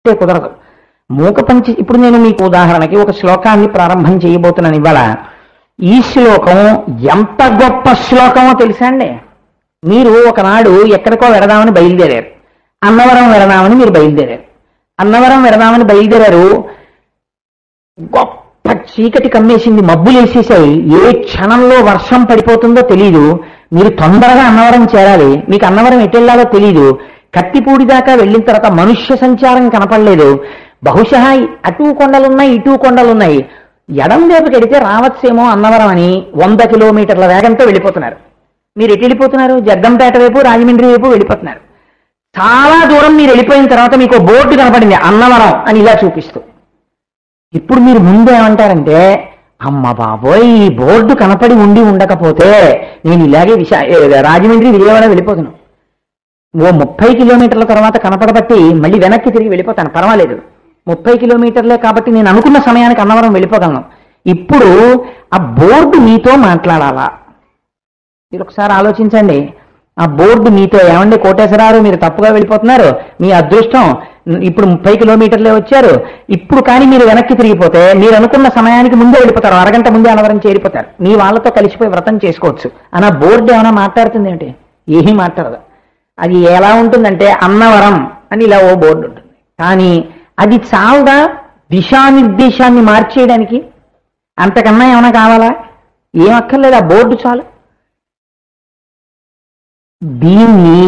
అంటే కుదరదు. మూకపంచి ఇప్పుడు నేను మీకు ఉదాహరణకి ఒక శ్లోకాన్ని ప్రారంభం చేయబోతున్నాను ఇవాళ. ఈ శ్లోకం ఎంత గొప్ప శ్లోకమో తెలుసా అండి? మీరు ఒకనాడు ఎక్కడికో వెడదామని బయలుదేరారు, అన్నవరం వెడదామని మీరు బయలుదేరారు. అన్నవరం వెడదామని బయలుదేరారు, గొప్ప చీకటి కమ్మేసింది, మబ్బులు వేసేసాయి, ఏ క్షణంలో వర్షం పడిపోతుందో తెలీదు. మీరు తొందరగా అన్నవరం చేరాలి, మీకు అన్నవరం ఎటు వెళ్ళాలో తెలీదు. కత్తిపూడి దాకా వెళ్ళిన తర్వాత మనుష్య సంచారం కనపడలేదు. బహుశా అటు కొండలున్నాయి ఇటు కొండలున్నాయి, ఎడం వైపుకి వెడితే రావచ్చేమో అన్నవరం అని 100 కిలోమీటర్ల వేగంతో వెళ్ళిపోతున్నారు. మీరు ఎటు వెళ్ళిపోతున్నారు? జగ్గంపేట వైపు, రాజమండ్రి వైపు వెళ్ళిపోతున్నారు. చాలా దూరం మీరు వెళ్ళిపోయిన తర్వాత మీకు బోర్డు కనపడింది అన్నవరం అని ఇలా చూపిస్తూ. ఇప్పుడు మీరు ముందు ఏమంటారంటే, అమ్మ బాబోయ్ ఈ బోర్డు కనపడి ఉండి ఉండకపోతే నేను ఇలాగే రాజమండ్రి విజయవాడ వెళ్ళిపోతున్నాను. ఓ 30 కిలోమీటర్ల తర్వాత కనపడబట్టి మళ్ళీ వెనక్కి తిరిగి వెళ్ళిపోతాను, పర్వాలేదు. 30 కిలోమీటర్లే కాబట్టి నేను అనుకున్న సమయానికి అన్నవరం వెళ్ళిపోగలను. ఇప్పుడు ఆ బోర్డు మీతో మాట్లాడాలా? మీరు ఒకసారి ఆలోచించండి. ఆ బోర్డు మీతో, ఏమండి కోటేశ్వరారు మీరు తప్పుగా వెళ్ళిపోతున్నారు, మీ అదృష్టం, ఇప్పుడు 30 కిలోమీటర్లే వచ్చారు, ఇప్పుడు కానీ మీరు వెనక్కి తిరిగిపోతే మీరు అనుకున్న సమయానికి ముందే వెళ్ళిపోతారు, అరగంట ముందే అన్నవరం చేరిపోతారు, మీ వాళ్ళతో కలిసిపోయి వ్రతం చేసుకోవచ్చు అని ఆ బోర్డు ఏమైనా మాట్లాడుతుంది ఏమిటి? ఏమీ మాట్లాడదు. అది ఎలా ఉంటుందంటే అన్నవరం అని ఇలా ఓ బోర్డు ఉంటుంది. కానీ అది చాలుగా దిశానిర్దేశాన్ని మార్చేయడానికి? అంతకన్నా ఏమైనా కావాలా? ఏం అక్కర్లేదు, ఆ బోర్డు చాలు. దీన్ని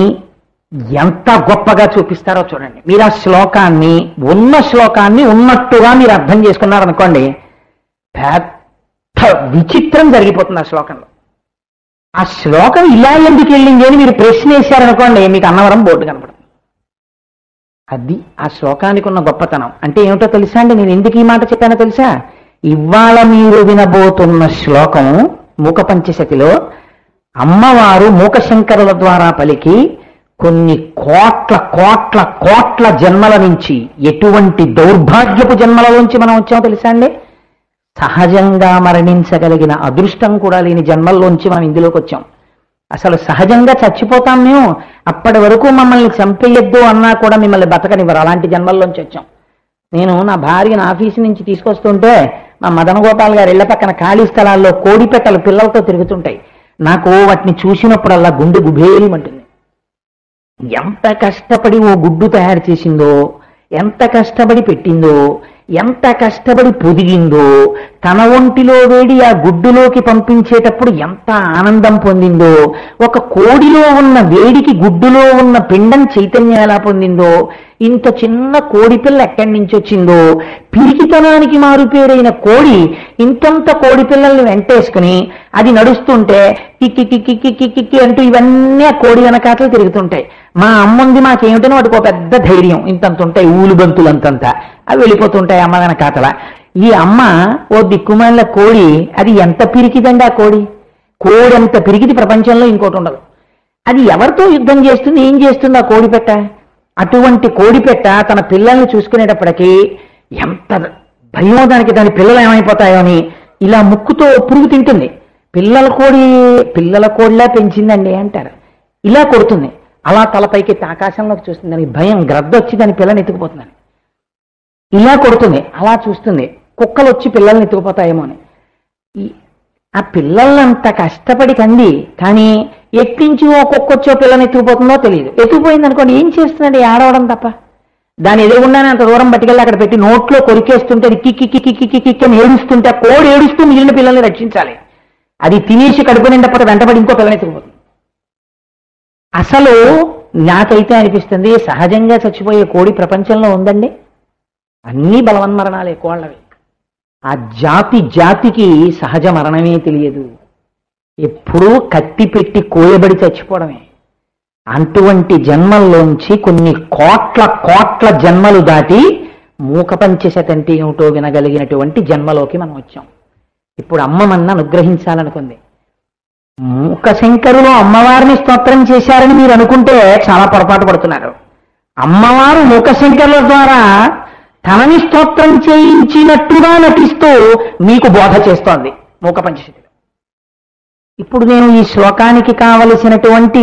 ఎంత గొప్పగా చూపిస్తారో చూడండి. మీరు ఆ శ్లోకాన్ని, ఉన్న శ్లోకాన్ని ఉన్నట్టుగా మీరు అర్థం చేసుకున్నారనుకోండి, పెద్ద విచిత్రం జరిగిపోతుంది ఆ శ్లోకంలో. ఆ శ్లోకం ఇలా ఎందుకు వెళ్ళింది అని మీరు ప్రశ్న వేశారనుకోండి, మీకు అన్నవరం బోర్డు కనపడుతుంది. అది ఆ శ్లోకానికి ఉన్న గొప్పతనం. అంటే ఏమిటో తెలుసా అండి? నేను ఎందుకు ఈ మాట చెప్పానో తెలుసా? ఇవాళ మీరు వినబోతున్న శ్లోకం మూకపంచశతిలో అమ్మవారు మూకశంకరుల ద్వారా పలికి కొన్ని కోట్ల కోట్ల కోట్ల జన్మల నుంచి, ఎటువంటి దౌర్భాగ్యపు జన్మలలోంచి మనం వచ్చామో తెలుసా అండి? సహజంగా మరణించగలిగిన అదృష్టం కూడా లేని జన్మల్లోంచి మనం ఇందులోకి వచ్చాం. అసలు సహజంగా చచ్చిపోతాం మేము, అప్పటి వరకు మమ్మల్ని చంపేయద్దు అన్నా కూడా మిమ్మల్ని బతకనివ్వరు, అలాంటి జన్మల్లోంచి వచ్చాం. నేను నా భార్యను ఆఫీసు నుంచి తీసుకొస్తుంటే మా మదన గోపాల్ గారు ఇళ్ల పక్కన ఖాళీ స్థలాల్లో కోడి పెట్టలు పిల్లలతో తిరుగుతుంటాయి. నాకు వాటిని చూసినప్పుడల్లా గుండె గుబేలిమంటుంది. ఎంత కష్టపడి ఓ గుడ్డు తయారు చేసిందో, ఎంత కష్టపడి పెట్టిందో, ఎంత కష్టపడి పొదిగిందో, తన ఒంటిలో వేడి ఆ గుడ్డులోకి పంపించేటప్పుడు ఎంత ఆనందం పొందిందో, ఒక కోడిలో ఉన్న వేడికి గుడ్డులో ఉన్న పిండం చైతన్యం ఎలా పొందిందో, ఇంత చిన్న కోడి పిల్ల ఎక్కడి నుంచి వచ్చిందో, పిరికితనానికి మారుపేరైన కోడి ఇంతంత కోడి పిల్లల్ని వెంటేసుకుని అది నడుస్తుంటే కిక్కి కిక్కి కిక్కి కిక్కి అంటూ ఇవన్నీ ఆ కోడి వెనకాతలు తిరుగుతుంటాయి. మా అమ్మంది మాకేమిటనో వాటికి ఒక పెద్ద ధైర్యం, ఇంతంత ఉంటాయి ఊలుబంతులు అంతంతా, అవి వెళ్ళిపోతుంటాయి అమ్మ వెనకాతల. ఈ అమ్మ ఓ దిక్కుమాల కోడి, అది ఎంత పిరికిదండి ఆ కోడి. కోడి అంత పిరికిది ప్రపంచంలో ఇంకోటి ఉండదు. అది ఎవరితో యుద్ధం చేస్తుంది, ఏం చేస్తుంది ఆ కోడిపెట్ట? అటువంటి కోడిపెట్ట తన పిల్లల్ని చూసుకునేటప్పటికీ ఎంత భయమో దానికి, దాని పిల్లలు ఏమైపోతాయో అని ఇలా ముక్కుతో పురుగు తింటుంది. పిల్లల కోడిలా పెంచిందండి అంటారు. ఇలా కొడుతుంది, అలా తలపైకి ఆకాశంలోకి చూస్తుంది, దానికి భయం, గ్రద్ద వచ్చి దాని పిల్లని ఎత్తుకుపోతుందని. ఇలా కొడుతుంది, అలా చూస్తుంది, కుక్కలు వచ్చి పిల్లల్ని ఎత్తుకుపోతాయేమో అని. ఆ పిల్లలంత కష్టపడి కంది, కానీ ఎట్టించి ఓ కుక్క వచ్చో పిల్లని ఎత్తుకుపోతుందో తెలియదు. ఎత్తుకుపోయింది అనుకోండి, ఏం చేస్తుందండి? ఆడవడం తప్ప. దాని ఎదురుగుండానే అంత దూరం పట్టుకెళ్ళి అక్కడ పెట్టి నోట్లో కొరికేస్తుంటే అది కిక్కి కిక్కి కిక్కి కిక్కి అని ఏడుస్తుంటే ఆ కోడి ఏడుస్తూ మిగిలిన పిల్లల్ని రక్షించాలి. అది తినేసి కడుపు నిండకపోతే వెంటబడి ఇంకో పిల్లని ఎత్తుకుపోతుంది. అసలు నాకైతే అనిపిస్తుంది, సహజంగా చచ్చిపోయే కోడి ప్రపంచంలో ఉందండి? అన్నీ బలవన్మరణాలే కోళ్ళవి. ఆ జాతికి సహజ మరణమే తెలియదు, ఎప్పుడూ కత్తి పెట్టి కోయబడి చచ్చిపోవడమే. అటువంటి జన్మల్లోంచి కొన్ని కోట్ల కోట్ల జన్మలు దాటి మూకపంచశతంటే ఏమిటో వినగలిగినటువంటి జన్మలోకి మనం వచ్చాం. ఇప్పుడు అమ్మమన్న అనుగ్రహించాలనుకుంది. మూకశంకరులు అమ్మవారిని స్తోత్రం చేశారని మీరు అనుకుంటే చాలా పొరపాటు పడుతున్నారు. అమ్మవారు మూకశంకరుల ద్వారా తనని స్తోత్రం చేయించినట్టుగా నటిస్తూ మీకు బోధ చేస్తోంది మూకపంచశతిలో. ఇప్పుడు నేను ఈ శ్లోకానికి కావలసినటువంటి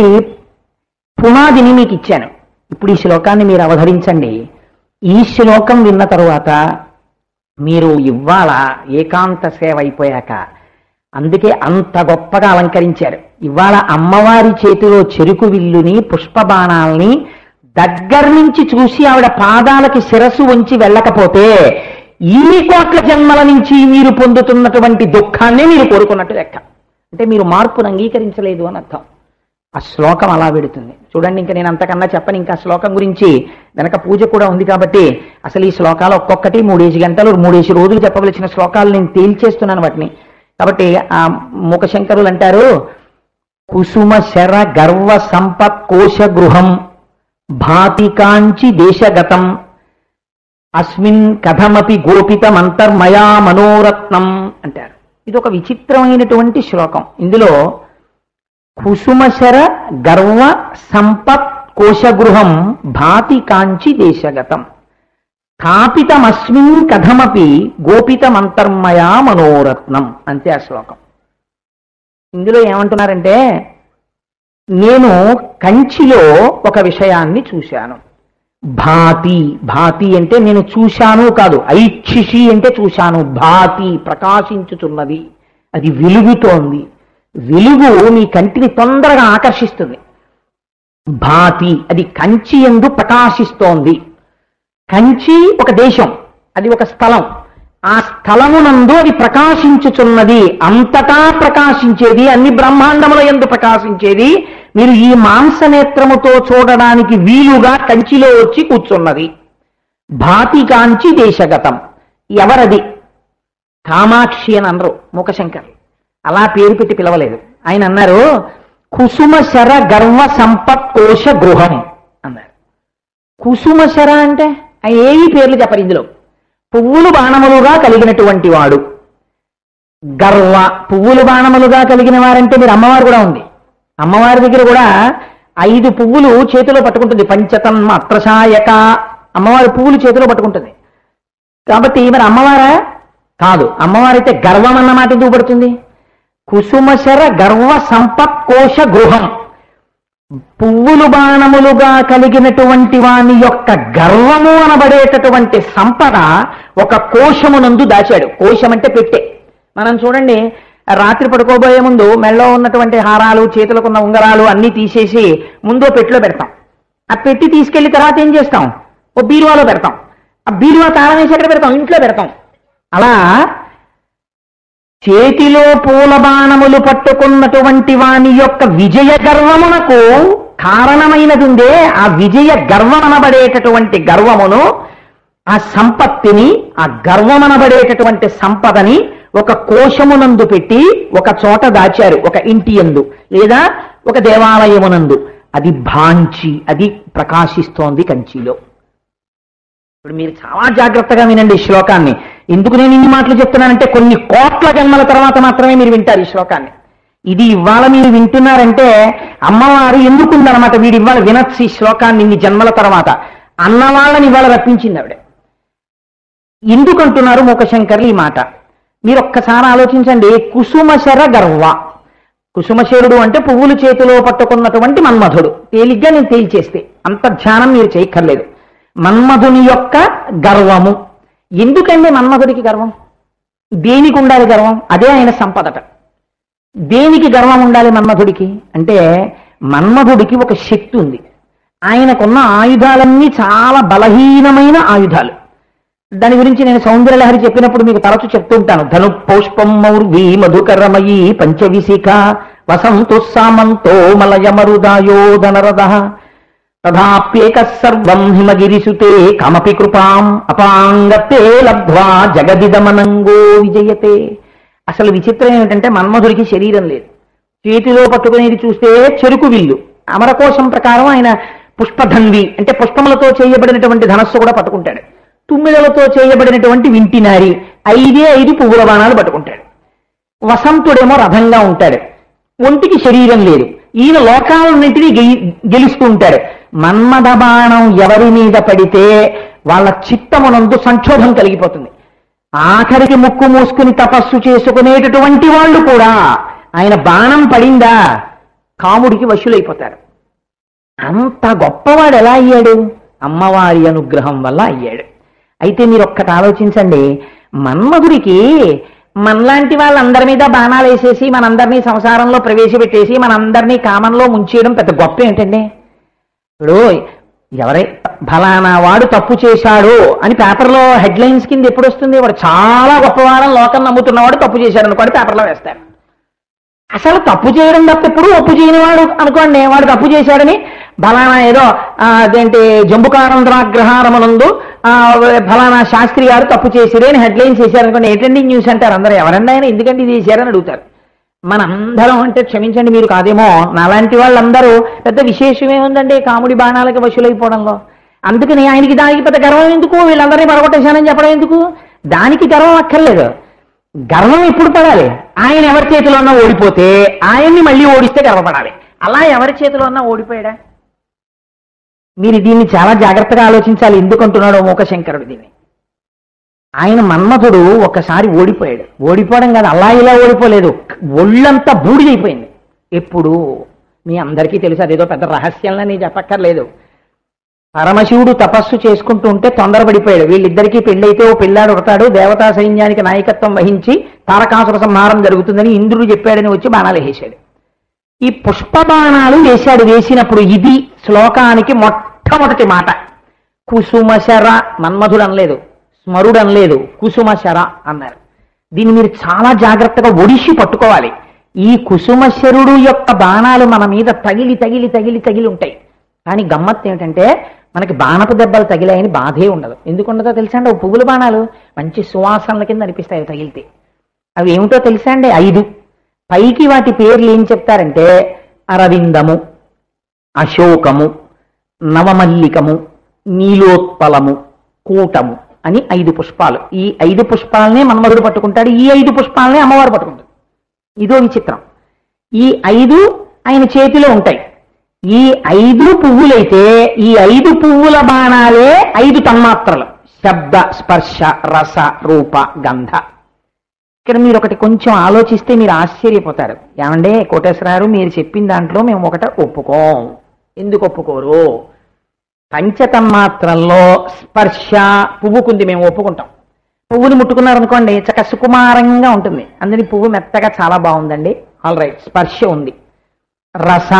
పునాదిని మీకు ఇచ్చాను. ఇప్పుడు ఈ శ్లోకాన్ని మీరు అవధరించండి. ఈ శ్లోకం విన్న తరువాత మీరు ఇవాళ ఏకాంత సేవ అయిపోయాక, అందుకే అంత గొప్పగా అలంకరించారు. ఇవాళ అమ్మవారి చేతిలో చెరుకు విల్లుని పుష్పబాణాల్ని దగ్గర నుంచి చూసి ఆవిడ పాదాలకి శిరస్సు వంచి వెళ్ళకపోతే ఇన్ని కోట్ల జన్మల నుంచి మీరు పొందుతున్నటువంటి దుఃఖాన్నే మీరు కోరుకున్నట్టు లెక్క. అంటే మీరు మార్పును అంగీకరించలేదు అని అర్థం. ఆ శ్లోకం అలా పెడుతుంది చూడండి. ఇంకా నేను అంతకన్నా చెప్పను. ఇంకా శ్లోకం గురించి వెనక పూజ కూడా ఉంది కాబట్టి అసలు ఈ శ్లోకాలు ఒక్కొక్కటి 3 గంటలు 3 రోజులు చెప్పవలసిన శ్లోకాలు నేను తేల్చేస్తున్నాను వాటిని. కాబట్టి ఆ మూకశంకరులు అంటారు, కుసుమ శర గర్వ సంపత్ కోశ గృహం భాతి కాంచి దేశగతం అస్మిన్ కథమపి గోపితమంతర్మయా మనోరత్నం అంటారు. ఇది ఒక విచిత్రమైనటువంటి శ్లోకం. ఇందులో కుసుమశర గర్వ సంపత్ కోశగృహం భాతి కాంచి దేశగతం స్థాపితమస్మిన్ కథమపి గోపితమంతర్మయా మనోరత్నం అంతే ఆ శ్లోకం. ఇందులో ఏమంటున్నారంటే, నేను కంచిలో ఒక విషయాన్ని చూశాను. భాతి, భాతి అంటే నేను చూశాను కాదు, ఐక్షిషి అంటే చూశాను. భాతి ప్రకాశించుతున్నది, అది వెలుగుతోంది. వెలుగు మీ కంటిని తొందరగా ఆకర్షిస్తుంది. భాతి అది కంచి యందు ప్రకాశిస్తోంది. కంచి ఒక దేశం, అది ఒక స్థలం. ఆ స్థలమునందు అది ప్రకాశించుచున్నది, అంతటా ప్రకాశించేది, అన్ని బ్రహ్మాండముల యందు ప్రకాశించేది. మీరు ఈ మాంసనేత్రముతో చూడడానికి వీలుగా కంచిలో వచ్చి కూర్చున్నది. భాతి కాంచి దేశగతం. ఎవరది? కామాక్షి అని అనరు మూకశంకర్, అలా పేరు పెట్టి పిలవలేదు. ఆయన అన్నారు, కుసుమశర గర్వ సంపత్ కోశ గృహం అన్నారు. కుసుమశర అంటే ఏవి పేర్లు చెప్పరు ఇందులో. పువ్వులు బాణములుగా కలిగినటువంటి వాడు. గర్వ పువ్వులు బాణములుగా కలిగిన వారంటే మీరు అమ్మవారు కూడా ఉంది. అమ్మవారి దగ్గర కూడా 5 పువ్వులు చేతిలో పట్టుకుంటుంది. పంచతన్మ అత్రసాయక అమ్మవారి పువ్వులు చేతిలో పట్టుకుంటుంది. కాబట్టి మరి అమ్మవారా? కాదు. అమ్మవారైతే గర్వం అన్న మాట ఎందుకు పడుతుంది? కుసుమశర గర్వ సంపత్ కోశ గృహం, పువ్వులు బాణములుగా కలిగినటువంటి వాని యొక్క గర్వము అనబడేటటువంటి సంపద ఒక కోశమునందు దాచాడు. కోశం అంటే పెట్టె. మనం చూడండి, రాత్రి పడుకోబోయే ముందు మెళ్ళో ఉన్నటువంటి హారాలు, చేతులకున్న ఉంగరాలు అన్నీ తీసేసి ముందో పెట్టిలో పెడతాం. ఆ పెట్టి తీసుకెళ్లి తర్వాత ఏం చేస్తాం? ఓ బీరువాలో పెడతాం. ఆ బీరువా తాళం వేసి ఎక్కడ పెడతాం? ఇంట్లో పెడతాం. అలా చేతిలో పూల బాణములు పట్టుకున్నటువంటి వాని యొక్క విజయ గర్వమునకు కారణమైనది ఉందే, ఆ విజయ గర్వమనబడేటటువంటి గర్వమును, ఆ సంపత్తిని, ఆ గర్వమనబడేటటువంటి సంపదని ఒక కోశమునందు పెట్టి ఒక చోట దాచారు, ఒక ఇంటి యందు లేదా ఒక దేవాలయమునందు. అది భాంచి, అది ప్రకాశిస్తోంది కంచిలో. ఇప్పుడు మీరు చాలా జాగ్రత్తగా వినండి ఈ శ్లోకాన్ని. ఎందుకు నేను ఇన్ని మాటలు చెప్తున్నానంటే, కొన్ని కోట్ల జన్మల తర్వాత మాత్రమే మీరు వింటారు ఈ శ్లోకాన్ని. ఇది ఇవాళ మీరు వింటున్నారంటే అమ్మవారు ఎందుకుందనమాట, వీడు ఇవాళ వినొచ్చు ఈ శ్లోకాన్ని ఇన్ని జన్మల తర్వాత అన్నవాళ్ళని ఇవాళ రప్పించింది ఆవిడ. ఎందుకంటున్నారు మూకశంకర్లు ఈ మాట? మీరు ఒక్కసారి ఆలోచించండి. కుసుమశర గర్వ, కుసుమశరుడు అంటే పువ్వులు చేతిలో పట్టుకున్నటువంటి మన్మధుడు. తేలిగ్గా నేను తేల్చేస్తే అంత ధ్యానం మీరు చేయక్కర్లేదు. మన్మధుని యొక్క గర్వము. ఎందుకండి మన్మధుడికి గర్వం? దేనికి ఉండాలి గర్వం? అదే ఆయన సంపదట. దేనికి గర్వం ఉండాలి మన్మధుడికి అంటే, మన్మధుడికి ఒక శక్తి ఉంది. ఆయనకున్న ఆయుధాలన్నీ చాలా బలహీనమైన ఆయుధాలు. దాని గురించి నేను సౌందర్యలహరి చెప్పినప్పుడు మీకు తరచు చెప్తుంటాను. ధను పౌష్పం మౌర్వీ మధుకరమయీ పంచవిశిఖ వసంతు సామంతో మలయమరుదాయో ధనరథ తథాప్యేక సర్వం హిమగిరిసుతే కమపి కృపాం అపాంగతే లబ్ధ్వా జగదిదమనంగో విజయతే. అసలు విచిత్రం ఏమిటంటే, మన్మధుడికి శరీరం లేదు. చేతిలో పట్టుకునేది చూస్తే చెరుకు విల్లు. అమరకోశం ప్రకారం ఆయన పుష్పధన్వి అంటే పుష్పములతో చేయబడినటువంటి ధనస్సు కూడా పట్టుకుంటాడు. తుమ్మిదలతో చేయబడినటువంటి వింటినారి 5 పువ్వుల బాణాలు పట్టుకుంటాడు. వసంతుడేమో రథంగా ఉంటాడు. ఒంటికి శరీరం లేదు. ఈయన లోకాలన్నింటినీ గెలుస్తూ ఉంటాడు. మన్మథ బాణం ఎవరి మీద పడితే వాళ్ళ చిత్తమునందు సంక్షోభం కలిగిపోతుంది. ఆఖరికి ముక్కు మూసుకుని తపస్సు చేసుకునేటటువంటి వాళ్ళు కూడా ఆయన బాణం పడిందా కాముడికి వశులైపోతారు. అంత గొప్పవాడు ఎలా అయ్యాడు అమ్మవారి అనుగ్రహం వల్ల అయ్యాడు. అయితే మీరు ఒక్కటి ఆలోచించండి, మన్మధుడికి మనలాంటి వాళ్ళందరి మీద బాణాలు వేసేసి మనందరినీ సంసారంలో ప్రవేశపెట్టేసి మనందరినీ కామంలో ముంచేయడం పెద్ద గొప్ప ఏంటండి? ఇప్పుడు ఎవరై ఫలానా వాడు తప్పు చేశాడు అని పేపర్లో హెడ్లైన్స్ కింద ఎప్పుడు వస్తుంది? వాడు చాలా గొప్పవాడని లోకం నమ్ముతున్నవాడు తప్పు చేశాడు అనుకోండి, పేపర్లో వేస్తారు. అసలు తప్పు చేయడం తప్ప ఎప్పుడు ఒప్పు చేయని వాడు అనుకోండి, వాడు తప్పు చేశాడని ఫలానా ఏదో అదేంటి జంబుకానందరాగ్రహారమనందు ఫలానా శాస్త్రి గారు తప్పు చేసిరే అని హెడ్లైన్స్ చేశారనుకోండి, ఏంటండి న్యూస్ అంటారు అందరూ. ఎవరన్నా ఆయన ఎందుకంటే ఇది చేశారని అడుగుతారు. మనందరం అంటే క్షమించండి మీరు కాదేమో, నాలాంటి వాళ్ళందరూ పెద్ద విశేషమే ఉందండి కాముడి బాణాలకి వశులైపోవడంలో. అందుకని ఆయనకి దానికి పెద్ద గర్వం ఎందుకు? వీళ్ళందరినీ పడగొట్టేశానని చెప్పడం ఎందుకు? దానికి గర్వం అక్కర్లేదు. గర్వం ఎప్పుడు పడాలి? ఆయన ఎవరి చేతిలో ఉన్నా ఓడిపోతే ఆయన్ని మళ్ళీ ఓడిస్తే గర్వపడాలి. అలా ఎవరి చేతిలో ఉన్నా ఓడిపోయాడా? మీరు దీన్ని చాలా జాగ్రత్తగా ఆలోచించాలి. ఎందుకంటున్నాడో మూకశంకరుడు దీన్ని. ఆయన మన్మథుడు ఒక్కసారి ఓడిపోయాడు. ఓడిపోవడం కాదు, అలా ఇలా ఓడిపోలేదు, ఒళ్ళంతా బూడిదైపోయింది. ఎప్పుడు? మీ అందరికీ తెలుసు, అదేదో పెద్ద రహస్యంలా నేను చెప్పక్కర్లేదు. పరమశివుడు తపస్సు చేసుకుంటూ ఉంటే తొందరపడిపోయాడు. వీళ్ళిద్దరికీ పెళ్ళైతే ఓ పిల్లాడు ఉడతాడు, దేవతా సైన్యానికి నాయకత్వం వహించి తారకాసుర సంహారం జరుగుతుందని ఇంద్రుడు చెప్పాడని వచ్చి బాణాలు వేసాడు. ఈ పుష్ప బాణాలు వేశాడు. వేసినప్పుడు ఇది శ్లోకానికి మొట్టమొదటి మాట. కుసుమశర, మన్మధుడు అనలేదు, స్మరుడు అనలేదు, కుసుమశర అన్నారు. దీన్ని మీరు చాలా జాగ్రత్తగా ఒడిసి పట్టుకోవాలి. ఈ కుసుమశరుడు యొక్క బాణాలు మన మీద తగిలి తగిలి తగిలి తగిలి ఉంటాయి. కానీ గమ్మత్తు ఏమిటంటే మనకి బాణపు దెబ్బలు తగిలాయని బాధే ఉండదు. ఎందుకుండదో తెలుసా అండి? పువ్వుల బాణాలు మంచి సువాసనల కింద అనిపిస్తాయి తగిలితే. అవి ఏమిటో తెలుసా అండి? 5. పైకి వాటి పేర్లు ఏం చెప్తారంటే అరవిందము, అశోకము, నవమల్లికము, నీలోత్పలము, కూటము అని 5 పుష్పాలు. ఈ 5 పుష్పాలనే మన్మధుడు పట్టుకుంటాడు, ఈ 5 పుష్పాలనే అమ్మవారు పట్టుకుంటాడు. ఇదో విచిత్రం. ఈ 5 ఆయన చేతిలో ఉంటాయి. ఈ 5 పువ్వులైతే ఈ 5 పువ్వుల బాణాలే 5 తన్మాత్రలు: శబ్ద, స్పర్శ, రస, రూప, గంధ. ఇక్కడ మీరు ఒకటి కొంచెం ఆలోచిస్తే మీరు ఆశ్చర్యపోతారు. ఏమంటే కోటేశ్వరారు, మీరు చెప్పిన దాంట్లో మేము ఒకట ఒప్పుకోం. ఎందుకు ఒప్పుకోరు? పంచతన్మాత్రల్లో స్పర్శ పువ్వుకుంది, మేము ఒప్పుకుంటాం. పువ్వుని ముట్టుకున్నారనుకోండి చక్క సుకుమారంగా ఉంటుంది, అందుని పువ్వు మెత్తగా చాలా బాగుందండి, ఆల్ రైట్, స్పర్శ ఉంది. రస,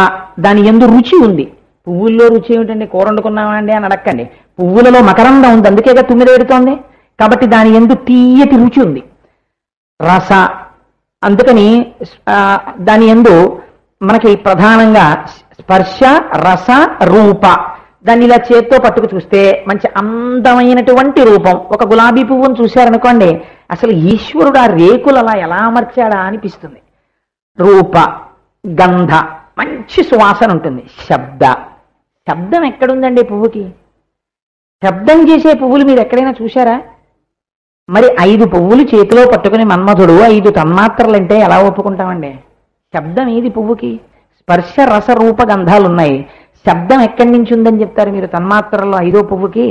దాని యందు రుచి ఉంది. పువ్వుల్లో రుచి ఏమిటండి? కూర వండుకున్నామా అండి అని అడక్కండి. పువ్వులలో మకరందం ఉంది, అందుకేగా తుమ్మిద పెడుతోంది. కాబట్టి దాని యందు తీయటి రుచి ఉంది. రస, అందుకని దాని యందు మనకి ప్రధానంగా స్పర్శ, రస, రూప. దాన్ని ఇలా చేత్తో పట్టుకు చూస్తే మంచి అందమైనటువంటి రూపం. ఒక గులాబీ పువ్వును చూశారనుకోండి, అసలు ఈశ్వరుడు ఆ రేకులు అలా ఎలా అమర్చాడా అనిపిస్తుంది. రూప, గంధ, మంచి సువాసన ఉంటుంది. శబ్ద, శబ్దం ఎక్కడుందండి పువ్వుకి? శబ్దం చేసే పువ్వులు మీరు ఎక్కడైనా చూశారా? మరి 5 పువ్వులు చేతిలో పట్టుకుని మన్మధుడు 5 తన్మాత్రలంటే ఎలా ఒప్పుకుంటామండి? శబ్దం ఏది పువ్వుకి? స్పర్శ, రస, రూప, గంధాలు ఉన్నాయి. శబ్దం ఎక్కడి నుంచి ఉందని చెప్తారు మీరు తన్మాత్రల్లో 5వ పువ్వుకి?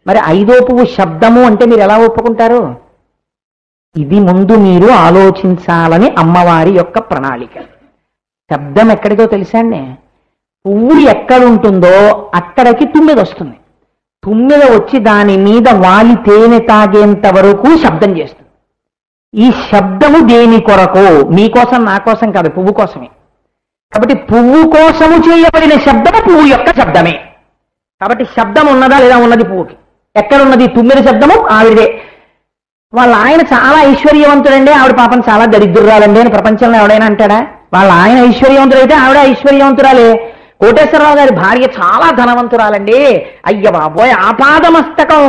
మరి 5వ పువ్వు శబ్దము అంటే మీరు ఎలా ఒప్పుకుంటారు? ఇది ముందు మీరు ఆలోచించాలని అమ్మవారి యొక్క ప్రణాళిక. శబ్దం ఎక్కడిదో తెలుసా అండి? పువ్వు ఎక్కడుంటుందో అక్కడికి తుమ్మెద వస్తుంది. తుమ్మెద వచ్చి దాని మీద వాలి తేనె తాగేంత వరకు శబ్దం చేస్తుంది. ఈ శబ్దము దేని కొరకు? మీకోసం, నా కోసం కాదు, పువ్వు కోసమే. కాబట్టి పువ్వు కోసము చేయబడిన శబ్దము పువ్వు యొక్క శబ్దమే. కాబట్టి శబ్దం ఉన్నదా లేదా? ఉన్నది పువ్వుకి. ఎక్కడున్నది? తుమ్మెద శబ్దము ఆవిడే. వాళ్ళ ఆయన చాలా ఐశ్వర్యవంతుడండి, ఆవిడ పాపం చాలా దరిద్రురాలండి అని ప్రపంచంలో ఎవడైనా అంటాడా? వాళ్ళ ఆయన ఐశ్వర్యవంతుడైతే ఆవిడ ఐశ్వర్యవంతురాలే. కోటేశ్వరరావు గారి భార్య చాలా ధనవంతురాలండి, అయ్య బాబోయ్ ఆపాదమస్తకం,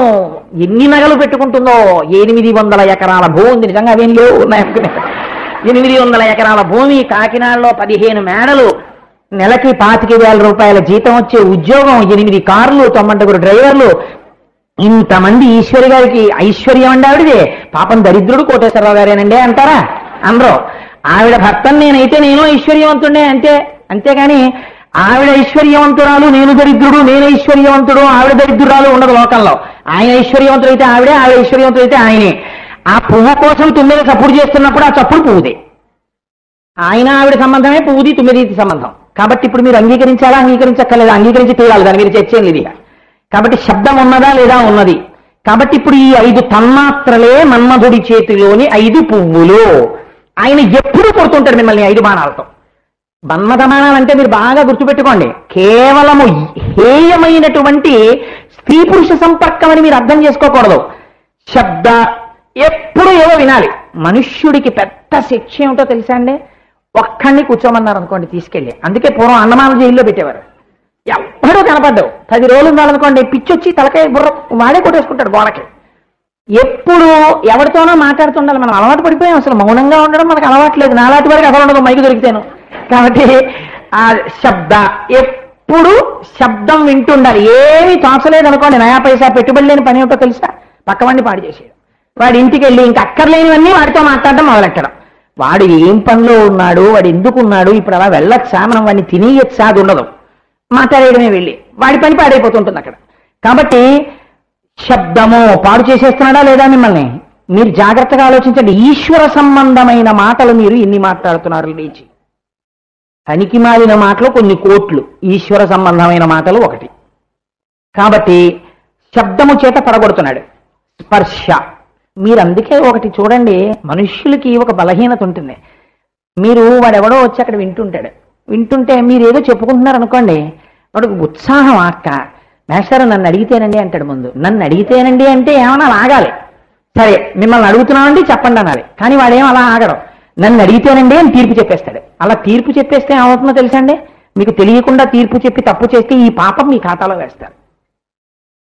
ఎన్ని నగలు పెట్టుకుంటుందో. 800 ఎకరాల భూమి ఉంది. నిజంగా అవేం లేవు, ఉన్నాయనుకునే. 800 ఎకరాల భూమి, కాకినాడలో 15 మేడలు, నెలకి 25,000 రూపాయల జీతం వచ్చే ఉద్యోగం, 8 కార్లు, 90 డ్రైవర్లు, ఇంతమంది ఈశ్వరి గారికి ఐశ్వర్యం అండి ఆవిడదే. పాపం దరిద్రుడు కోటేశ్వరరావు గారేనండి అంటారా? అందరూ. ఆవిడ భర్తను నేనైతే నేను ఐశ్వర్యవంతుండే అంతే. అంతేగాని ఆవిడ ఐశ్వర్యవంతురాలు, నేను దరిద్రుడు, నేను ఐశ్వర్యవంతుడు, ఆవిడ దరిద్రురాలు ఉండదు లోకంలో. ఆయన ఐశ్వర్యవంతుడైతే ఆవిడే, ఆవిడ ఐశ్వర్యవంతుడైతే ఆయనే. ఆ పువ్వు కోసం తుమ్మెద చప్పుడు చేస్తున్నప్పుడు ఆ చప్పుడు పువ్వుదే. ఆయన ఆవిడ సంబంధమే, పువ్వుది తుమ్మెది సంబంధం. కాబట్టి ఇప్పుడు మీరు అంగీకరించాలా? అంగీకరించక్కర్లేదు, అంగీకరించి తీరాలి, దాన్ని మీరు చర్చేం లేదు. కాబట్టి శబ్దం ఉన్నదా లేదా? ఉన్నది. కాబట్టి ఇప్పుడు ఈ 5 తన్మాత్రలే మన్మధుడి చేతిలోని 5 పువ్వులు. ఆయన ఎప్పుడు కొడుతుంటాడు మిమ్మల్ని 5 బాణాలతో. మన్మథ బాణాలంటే మీరు బాగా గుర్తుపెట్టుకోండి, కేవలము హేయమైనటువంటి స్త్రీ పురుష సంపర్కం అని మీరు అర్థం చేసుకోకూడదు. శబ్ద ఎప్పుడు ఏవో వినాలి. మనుష్యుడికి పెద్ద శిక్ష ఏమిటో తెలుసా అండి? ఒక్కడిని కూర్చోమన్నారు అనుకోండి తీసుకెళ్ళి, అందుకే పూర్వం అండమాన జైల్లో పెట్టేవారు. ఎప్పుడూ కనపడ్డావు 10 రోజులు ఉండాలనుకోండి, పిచ్చొచ్చి తలకాయ బుర్ర వాడే కొట్టేసుకుంటాడు గోడకి. ఎప్పుడు ఎవరితోనో మాట్లాడుతుండాలి. మనం అలవాటు పడిపోయాం, అసలు మౌనంగా ఉండడం మనకు అలవాట్లేదు. నాలాంటి వరకు అసలు ఉండదు మైకు దొరికితేను. కాబట్టి ఆ శబ్ద ఎప్పుడు శబ్దం వింటుండాలి. ఏమి తోచలేదు అనుకోండి, నయా పైసా పెట్టుబడి లేని పని ఏమిటో తెలుసా? పక్కవాడిని పాడు చేసేయడం. వాడి ఇంటికి వెళ్ళి ఇంక అక్కర్లేనివన్నీ వాడితో మాట్లాడడం మొదలెట్టడం. వాడు ఏం పనిలో ఉన్నాడు, వాడు ఎందుకు ఉన్నాడు, ఇప్పుడు అలా వెళ్ళొచ్చా, మనం వాడిని తినేయచ్చా, అది ఉండదు. మాట్లాడేయడమే వెళ్ళి వాడి పని పాడైపోతుంటుంది అక్కడ. కాబట్టి శబ్దము పాడు చేసేస్తున్నాడా లేదా మిమ్మల్ని? మీరు జాగ్రత్తగా ఆలోచించండి. ఈశ్వర సంబంధమైన మాటలు మీరు ఎన్ని మాట్లాడుతున్నారు లేచి? పనికి మాలిన మాటలు కొన్ని కోట్లు, ఈశ్వర సంబంధమైన మాటలు 1. కాబట్టి శబ్దము చేత పడగొడుతున్నాడు. స్పర్శ, మీరు అందుకే ఒకటి చూడండి, మనుష్యులకి ఒక బలహీనత ఉంటుంది. మీరు వాడెవడో వచ్చి అక్కడ వింటుంటే మీరు ఏదో చెప్పుకుంటున్నారు అనుకోండి, వాడికి ఉత్సాహం అక్క మేస్టారు నన్ను అడిగితేనండి అంటాడు. ముందు నన్ను అడిగితేనండి అంటే ఏమన్నా ఆగాలి. సరే మిమ్మల్ని అడుగుతున్నామండి చెప్పండి అనాలి. కానీ వాడేం అలా ఆగడం. నన్ను అడిగితేనండి అని తీర్పు చెప్పేస్తాడు. అలా తీర్పు చెప్పేస్తే ఏమవుతుందో తెలుసా అండి? మీకు తెలియకుండా తీర్పు చెప్పి తప్పు చేస్తే ఈ పాపం మీ ఖాతాలో వేస్తారు.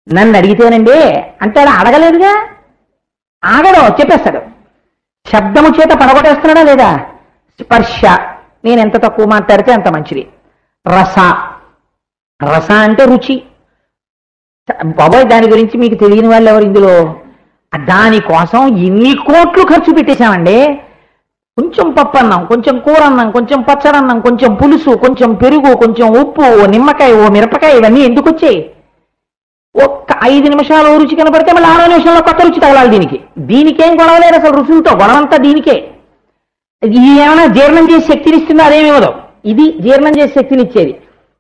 నన్ను అడిగితేనండి అంటే అలా అడగలేదుగా, ఆగడం, చెప్పేస్తాడు. శబ్దము చేత పడగొట్టేస్తున్నాడా లేదా? స్పర్శ, నేను ఎంత తక్కువ మాట్లాడితే అంత మంచిది. రస, రస అంటే రుచి. బాబోయ్ దాని గురించి మీకు తెలియని వాళ్ళు ఎవరు ఇందులో? దానికోసం ఎన్ని కోట్లు ఖర్చు పెట్టేశామండి. కొంచెం పప్పు అన్నం, కొంచెం కూర అన్నం, కొంచెం పచ్చడన్నం, కొంచెం పులుసు, కొంచెం పెరుగు, కొంచెం ఉప్పు, ఓ నిమ్మకాయ, ఓ మిరపకాయ, ఇవన్నీ ఎందుకు వచ్చాయి? ఒక్క 5 నిమిషాలు రుచి కనపడితే మళ్ళీ 6 నిమిషంలో కొత్త రుచి తగలాలి. దీనికేం గొడవ లేదు అసలు, రుచులతో గొడవంతా దీనికే. ఇది ఏమైనా జీర్ణం చేసే శక్తిని ఇస్తుందో అదేమి ఇవ్వదు. ఇది జీర్ణం చేసే శక్తిని ఇచ్చేది.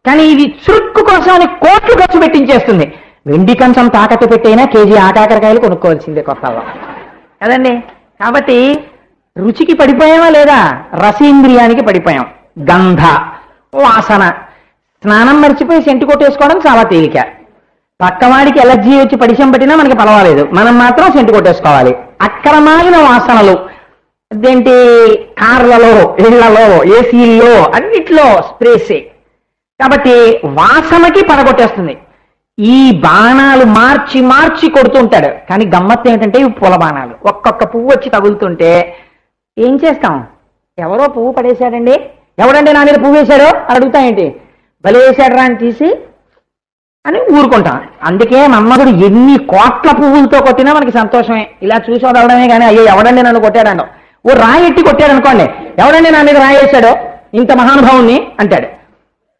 కానీ ఇది చురుక్కు కోసం అని కోట్లు ఖర్చు పెట్టించేస్తుంది. వెండి కంచం తాకట్టు పెట్టైనా కేజీ ఆకాకరకాయలు కొనుక్కోవాల్సిందే కొత్తగా కదండి. కాబట్టి రుచికి పడిపోయామా లేదా? రసేంద్రియానికి పడిపోయాం. గంధ, వాసన. స్నానం మర్చిపోయి సెంటు కొట్టేసుకోవడం చాలా తేలిక. పక్కవాడికి ఎలర్జీ వచ్చి పడిశం పట్టినా మనకి పర్వాలేదు, మనం మాత్రం సెంటు కొట్టేసుకోవాలి. అక్రమాలిన వాసనలు అదేంటి, కార్లలో, ఇళ్లలో, ఏసీల్లో, అన్నిట్లో స్ప్రేసే. కాబట్టి వాసనకి పడగొట్టేస్తుంది. ఈ బాణాలు మార్చి మార్చి కొడుతుంటాడు. కానీ గమ్మత్తు ఏంటంటే ఇవి పూల బాణాలు. ఒక్కొక్క పువ్వు వచ్చి తగులుతుంటే ఏం చేస్తాం? ఎవరో పువ్వు పడేశాడండి, ఎవడండి నా మీద పువ్వు వేశాడో అని అడుగుతాయేంటి? బలి వేశాడు రా అని తీసి అని ఊరుకుంటాం. అందుకే మన్మధుడు ఎన్ని కోట్ల పువ్వులతో కొట్టినా మనకి సంతోషమే. ఇలా చూసి వదలడమే కానీ అయ్యో ఎవడండి నన్ను కొట్టాడో. ఓ రాయి ఎట్టి కొట్టాడు అనుకోండి, ఎవడండి నా మీద రాయి వేశాడో ఇంత మహానుభావుని అంటాడు.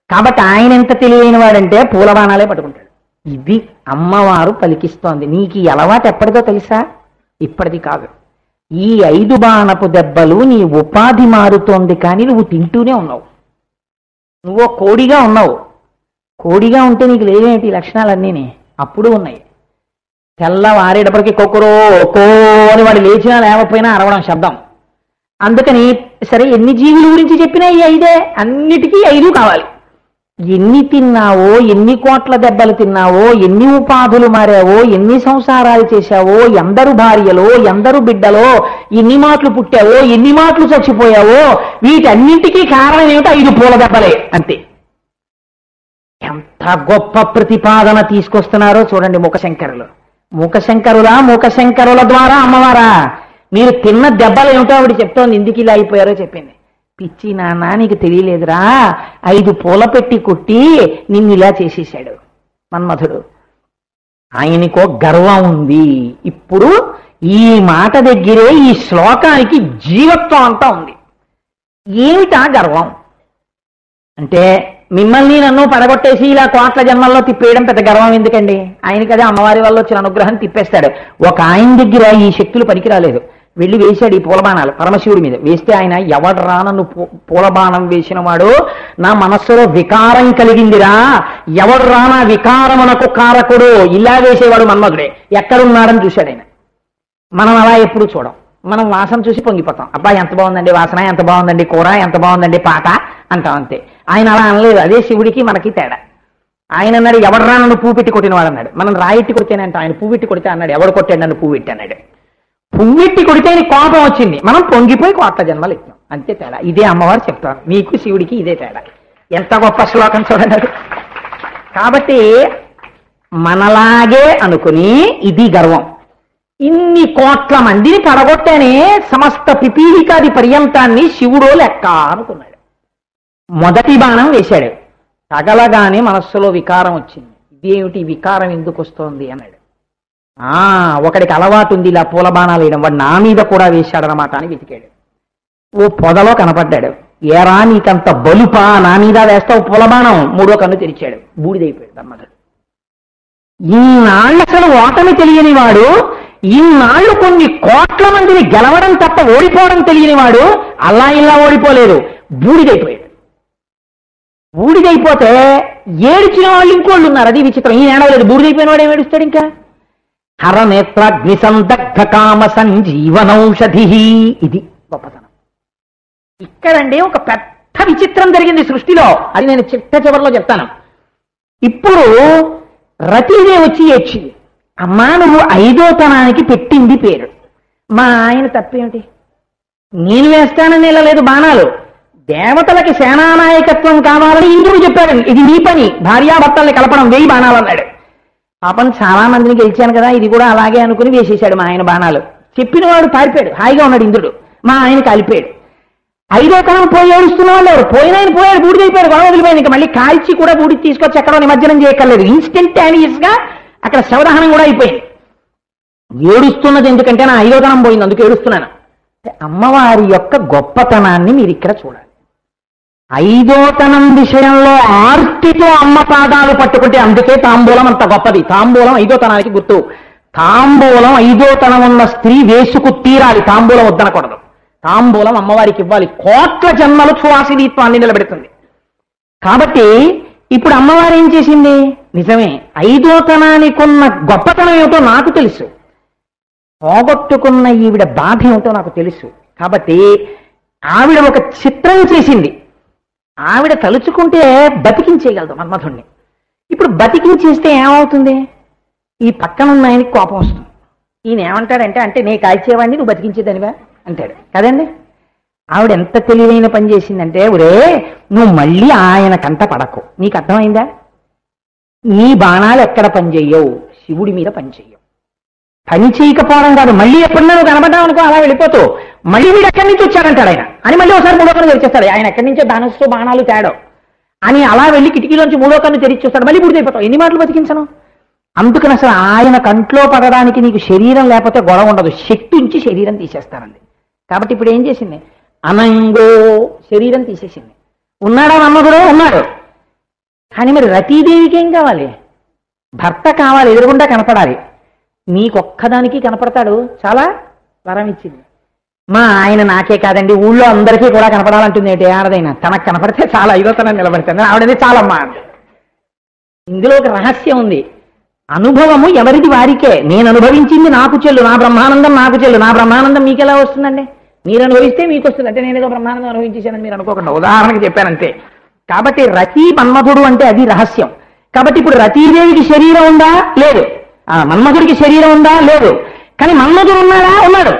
కాబట్టి ఆయన ఎంత తెలియని వాడంటే పూల బాణాలే పట్టుకుంటాడు. ఇది అమ్మవారు పలికిస్తోంది. నీకు ఈ అలవాటు ఎప్పటిదో తెలుసా? ఇప్పటిది కాదు. ఈ 5 బాణపు దెబ్బలు నీ ఉపాధి మారుతోంది, కానీ నువ్వు తింటూనే ఉన్నావు. నువ్వు కోడిగా ఉన్నావు. కోడిగా ఉంటే నీకు లేవేంటి లక్షణాలన్నీ? అప్పుడు ఉన్నాయి. తెల్లవారేటప్పటికి కొక్కరో కో అని వాడు లేచినా లేకపోయినా అరవడం శబ్దం. అందుకని సరే ఎన్ని జీవుల గురించి చెప్పినా ఈ 5 అన్నిటికీ 5 కావాలి. ఎన్ని తిన్నావో, ఎన్ని కోట్ల దెబ్బలు తిన్నావో, ఎన్ని ఉపాధులు మారావో, ఎన్ని సంసారాలు చేశావో, ఎందరు భార్యలో, ఎందరు బిడ్డలో, ఎన్ని మాటలు పుట్టావో, ఎన్ని మాటలు చచ్చిపోయావో, వీటన్నింటికీ కారణం ఏమిటో 5 పూల దెబ్బలే అంతే. ఎంత గొప్ప ప్రతిపాదన తీసుకొస్తున్నారో చూడండి మూకశంకరులు. మూకశంకరుల ద్వారా అమ్మవారా మీరు తిన్న దెబ్బలు ఏమిటో ఆవిడ చెప్తోంది. ఎందుకు ఇలా అయిపోయారో చెప్పింది. పిచ్చి నాన్న నీకు తెలియలేదురా, 5 పూల పెట్టి కొట్టి నిన్ను ఇలా చేసేసాడు మన్మధుడు. ఆయనకో గర్వం ఉంది. ఇప్పుడు ఈ మాట దగ్గరే ఈ శ్లోకానికి జీవత్వం అంతా ఉంది. ఏమిటా గర్వం అంటే, మిమ్మల్ని నన్ను పడగొట్టేసి ఇలా కోట్ల జన్మల్లో తిప్పేయడం పెద్ద గర్వం ఎందుకండి? ఆయనకి అదే అమ్మవారి వల్ల వచ్చిన అనుగ్రహం తిప్పేస్తాడు. ఒక ఆయన దగ్గర ఈ శక్తులు పనికి రాలేదు. వెళ్ళి వేశాడు ఈ పూలబాణాలు పరమశివుడి మీద. వేస్తే ఆయన ఎవడు రా నన్ను పూలబాణం వేసిన వాడు, నా మనస్సులో వికారం కలిగిందిరా, ఎవడు రా నా వికారమునకు కారకుడు, ఇలా వేసేవాడు మన్మధుడే. ఎక్కడున్నాడని చూశాడు ఆయన. మనం అలా ఎప్పుడు చూడం. మనం వాసన చూసి పొంగిపోతాం. అబ్బా ఎంత బాగుందండి వాసన, ఎంత బాగుందండి కూర, ఎంత బాగుందండి పాట అంటాం అంతే. ఆయన అలా అనలేదు. అదే శివుడికి మనకి తేడా. ఆయన అన్నాడు ఎవడరా నన్ను పువ్వు పెట్టి కొట్టినవాడు అన్నాడు. మనం రాయిట్టి కొడితేనంట, ఆయన పువ్వు పెట్టి కొడితే అన్నాడు ఎవడు కొట్టాడు నన్ను పువ్వు పెట్టి అన్నాడు. పువ్వెట్టి కొడితే కోపం వచ్చింది, మనం పొంగిపోయి కోట్ల జన్మలు ఎత్తాం అంతే తేడా. ఇదే అమ్మవారు చెప్తారు, మీకు శివుడికి ఇదే తేడా. ఎంత గొప్ప శ్లోకం చూడండి. కాబట్టి మనలాగే అనుకుని ఇది గర్వం. ఇన్ని కోట్ల మందిని పడగొట్టేనే సమస్త పిపీలికాది పర్యంతాన్ని శివుడో లెక్క అనుకున్నాడు. మొదటి బాణం వేశాడు, తగలగానే మనస్సులో వికారం వచ్చింది. ఇదేమిటి వికారం ఎందుకు వస్తోంది అన్నాడు. ఒకడికి అలవాటు ఉంది ఇలా పూల బాణాలు వేయడం, వాడు నా మీద కూడా వేశాడనమాట అని వెతికాడు. ఓ పొదలో కనపడ్డాడు. ఏరా నీకంత బలుపా, నా మీద వేస్తావు పూలబాణం. మూడో కన్ను తెరిచాడు, బూడిదైపోయాడు మన్మధుడు. ఈనాళ్ళు అసలు ఓటమి తెలియని వాడు, ఈనాళ్ళు కొన్ని కోట్ల మందిని గెలవడం తప్ప ఓడిపోవడం తెలియని వాడు అలా ఇలా ఓడిపోలేదు, బూడిదైపోయాడు. బూడిదైపోతే ఏడిచిన వాళ్ళు ఇంకోళ్ళు ఉన్నారు, అది విచిత్రం. ఈయన ఏడవలేదు, బూడిదైపోయిన వాడు ఏం ఏడుస్తాడు ఇంకా. హరనేత్రాగ్ని సందగ్ధ కామ సంజీవనౌషధి, ఇది గొప్పతనం. ఇక్కడండి ఒక పెద్ద విచిత్రం జరిగింది సృష్టిలో, అది నేను చిట్ట చివరిలో చెప్తాను. ఇప్పుడు రతీదే వచ్చి ఏడ్చింది. అమ్మా నువ్వు ఐదో తనానికి పెట్టింది పేరు, మా ఆయన తప్పేమిటి, నేను వేస్తానని లేదు బాణాలు. దేవతలకి సేనానాయకత్వం కావాలని ఇంద్రుడు చెప్పాడు, ఇది నీ పని, భార్యాభర్తల్ని కలపడం, వేయి బాణాలు అన్నాడు. పాపం చాలా మందిని గెలిచాను కదా, ఇది కూడా అలాగే అనుకుని వేసేశాడు మా ఆయన బాణాలు. చెప్పిన వాడు పారిపోయాడు, హాయిగా ఉన్నాడు ఇంద్రుడు. మా ఆయన కాలిపోయాడు. ఐదో తనం పోయి ఏడుస్తున్న వాళ్ళు ఎవరు, పోయినాయన పోయాడు, బూడిదైపోయాడు, గొడవ వదిలిపోయింది. ఇంకా మళ్ళీ కాల్చి కూడా బూడి తీసుకొచ్చి ఎక్కడో నిమజ్జనం చేయక్కర్లేదు, ఇన్స్టంటానియస్ గా అక్కడ శవదహనం కూడా అయిపోయింది. ఏడుస్తున్నది ఎందుకంటే నా ఐదో తనం పోయింది, అందుకు ఏడుస్తున్నాను. అమ్మవారి యొక్క గొప్పతనాన్ని మీరు ఇక్కడ చూడాలి. ఐదో తనం విషయంలో ఆర్తితో అమ్మ పాదాలు పట్టుకుంటే, అందుకే తాంబూలం అంత గొప్పది. తాంబూలం ఐదో తనానికి గుర్తు. తాంబూలం ఐదో తనం ఉన్న స్త్రీ వేసుకు తీరాలి, తాంబూలం వద్దనకూడదు. తాంబూలం అమ్మవారికి ఇవ్వాలి, కోట్ల జన్మలు సువాసినీత్వాన్ని నిలబెడుతుంది. కాబట్టి ఇప్పుడు అమ్మవారు ఏం చేసింది, నిజమే ఐదో తనానికి ఉన్న గొప్పతనం ఏమిటో నాకు తెలుసు, పోగొట్టుకున్న ఈవిడ బాధ ఏమిటో నాకు తెలుసు. కాబట్టి ఆవిడ ఒక చిత్రం చేసింది. ఆవిడ తలుచుకుంటే బతికించేయగలదు మన్మధుణ్ణి. ఇప్పుడు బతికించేస్తే ఏమవుతుంది, ఈ పక్కనున్న ఆయనకి కోపం వస్తుంది. ఈయన ఏమంటాడంటే, అంటే నీ కాల్చేవాడిని నువ్వు బతికించేదానివా అంటాడు కదండి. ఆవిడ ఎంత తెలివైన పని చేసిందంటే, ఒరే నువ్వు మళ్ళీ ఆయన కంట పడకు, నీకు అర్థమైందా, నీ బాణాలు ఎక్కడ పనిచేయవు, శివుడి మీద పనిచేయవు. పని చేయకపోవడం కాదు, మళ్ళీ ఎప్పుడన్నా నువ్వు కనబడ్డావు అనుకో అలా వెళ్ళిపోతావు, మళ్ళీ వీడు ఎక్కడి నుంచి వచ్చాడంటాడు ఆయన అని మళ్ళీ ఒకసారి మూడో కన్ను తెరిచేస్తాడు. ఆయన ఎక్కడి నుంచో ధనుస్సు బాణాలు తేడా అని అలా వెళ్ళి కిటికీలోంచి మూడో కన్ను తెరిచేస్తాడు, మళ్ళీ బూడిదైపోతావు. ఎన్ని మాటలు బతికించను. అందుకని అసలు ఆయన కంట్లో పడడానికి నీకు శరీరం లేకపోతే గొడవ ఉండదు, శక్తి ఉంచి శరీరం తీసేస్తారండి. కాబట్టి ఇప్పుడు ఏం చేసింది, అనంగో శరీరం తీసేసింది. ఉన్నాడా మన్మధుడు, ఉన్నాడు. కానీ మరి రతీదేవికి ఏం కావాలి, భర్త కావాలి, ఎదురుగుండా కనపడాలి. నీకొక్కదానికి కనపడతాడు, చాలా వరం ఇచ్చింది. మా ఆయన నాకే కాదండి ఊళ్ళో అందరికీ కూడా కనపడాలంటుంది ఏంటి ఆడదైనా, తనకు కనపడితే చాలా ఐదో తనం నిలబడుతుంది, ఆవిడది చాలమ్మా. ఇందులో ఒక రహస్యం ఉంది. అనుభవము ఎవరిది వారికే. నేను అనుభవించింది నాకు చెల్లు, నా బ్రహ్మానందం నాకు చెల్లు, నా బ్రహ్మానందం మీకు ఎలా వస్తుందండి, మీరు అనుభవిస్తే మీకు వస్తుంది. అంటే నేను ఏదో బ్రహ్మానందం అనుభవించేశానని మీరు అనుకోకుండా ఉదాహరణకి చెప్పానంతే. కాబట్టి రతి మన్మధుడు అంటే అది రహస్యం. కాబట్టి ఇప్పుడు రతీదేవికి శరీరం ఉందా, లేదు. మన్మధుడికి శరీరం ఉందా, లేదు. కానీ మన్మధుడు ఉన్నాడా, ఉన్నాడు.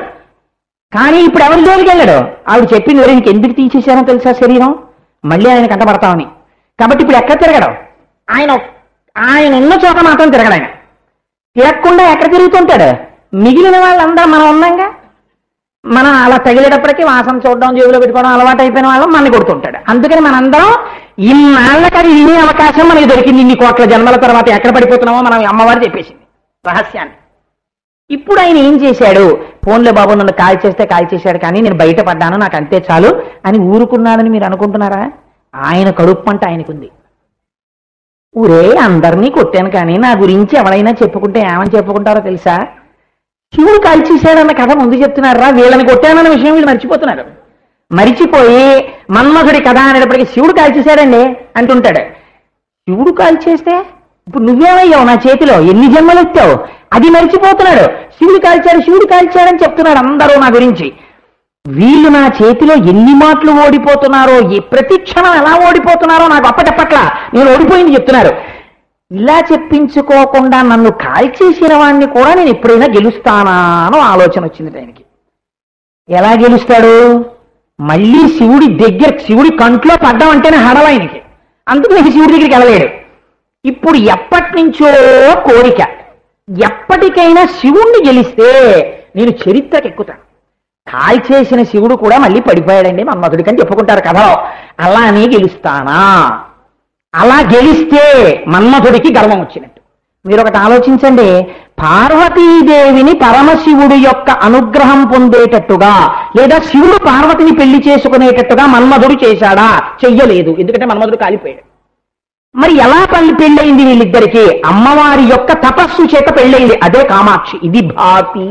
కానీ ఇప్పుడు ఎవరి జోలికి వెళ్ళాడు, ఆవిడ చెప్పింది ఎవరికి ఎందుకు తీసేశారో తెలుసా శరీరం, మళ్ళీ ఆయన కంటపడతామని. కాబట్టి ఇప్పుడు ఎక్కడ తిరగడం, ఆయన ఉన్న చోట మాత్రం తిరగడు. ఆయన తిరగకుండా ఎక్కడ తిరుగుతుంటాడు, మిగిలిన వాళ్ళందరూ మనం ఉన్నాగా, మనం అలా తగిలేటప్పటికీ వాసన చూడడం, జేబులో పెట్టుకోవడం అలవాటు అయిపోయిన వాళ్ళం మనని కొడుతుంటాడు. అందుకని మనందరం ఇన్నాళ్ళకి అది వినే అవకాశం మనకి దొరికింది. ఇన్ని కోట్ల జన్మల తర్వాత ఎక్కడ పడిపోతున్నామో మనం అమ్మవారు చెప్పేసింది రహస్యాన్ని. ఇప్పుడు ఆయన ఏం చేశాడు, ఫోన్లో బాబు నన్ను కాల్ చేస్తే కాల్ చేశాడు కానీ నేను బయటపడ్డాను, నాకు అంతే చాలు అని ఊరుకున్నాడని మీరు అనుకుంటున్నారా. ఆయన కడుపు అంట ఆయనకుంది. ఊరే అందరినీ కొట్టాను కానీ నా గురించి ఎవరైనా చెప్పుకుంటే ఏమని చెప్పుకుంటారో తెలుసా, శివుడు కాల్చేశాడన్న కథ ముందు చెప్తున్నారా, వీళ్ళని కొట్టానన్న విషయం వీళ్ళు మర్చిపోతున్నారు. మరిచిపోయి మన్మధుడి కథ అనేటప్పటికీ శివుడు కాల్చేశాడండి అంటుంటాడు. శివుడు కాల్చేస్తే ఇప్పుడు నువ్వేమయ్యావు నా చేతిలో, ఎన్ని జన్మలు ఎత్తావు, అది మరిచిపోతున్నాడు. శివుడు కాల్చాడని చెప్తున్నాడు అందరూ నా గురించి. వీళ్ళు నా చేతిలో ఎన్ని మాటలు ఓడిపోతున్నారో, ప్రతి క్షణం ఎలా ఓడిపోతున్నారో నాకు అప్పటప్పట్లా నేను ఓడిపోయింది చెప్తున్నారు. ఇలా చెప్పించుకోకుండా నన్ను కాల్చేసిన వాడిని కూడా నేను ఎప్పుడైనా గెలుస్తానా అని ఆలోచన వచ్చింది ఆయనకి. ఎలా గెలుస్తాడు? మళ్ళీ శివుడి కంట్లో పడ్డామంటేనే హడలు ఆయనకి. అందుకని శివుడి దగ్గరికి వెళ్ళలేడు. ఇప్పుడు ఎప్పటి నుంచో కోరిక, ఎప్పటికైనా శివుణ్ణి గెలిస్తే నేను చరిత్రకు ఎక్కుతాను. కాల్చేసిన శివుడు కూడా మళ్ళీ పడిపోయాడండి మన్మధుడికి అని చెప్పుకుంటారు కథలో. అలానే గెలుస్తానా? అలా గెలిస్తే మన్మధుడికి గర్వం వచ్చినట్టు. మీరు ఒకటి ఆలోచించండి, పార్వతీదేవిని పరమశివుడు యొక్క అనుగ్రహం పొందేటట్టుగా లేదా శివుడు పార్వతిని పెళ్లి చేసుకునేటట్టుగా మన్మధుడు చేశాడా? చెయ్యలేదు. ఎందుకంటే మన్మధుడు కాలిపోయాడు. మరి ఎలా పెళ్ళయింది వీళ్ళిద్దరికి? అమ్మవారి యొక్క తపస్సు చేత పెళ్ళయింది. అదే కామాక్షి. ఇది భాతి.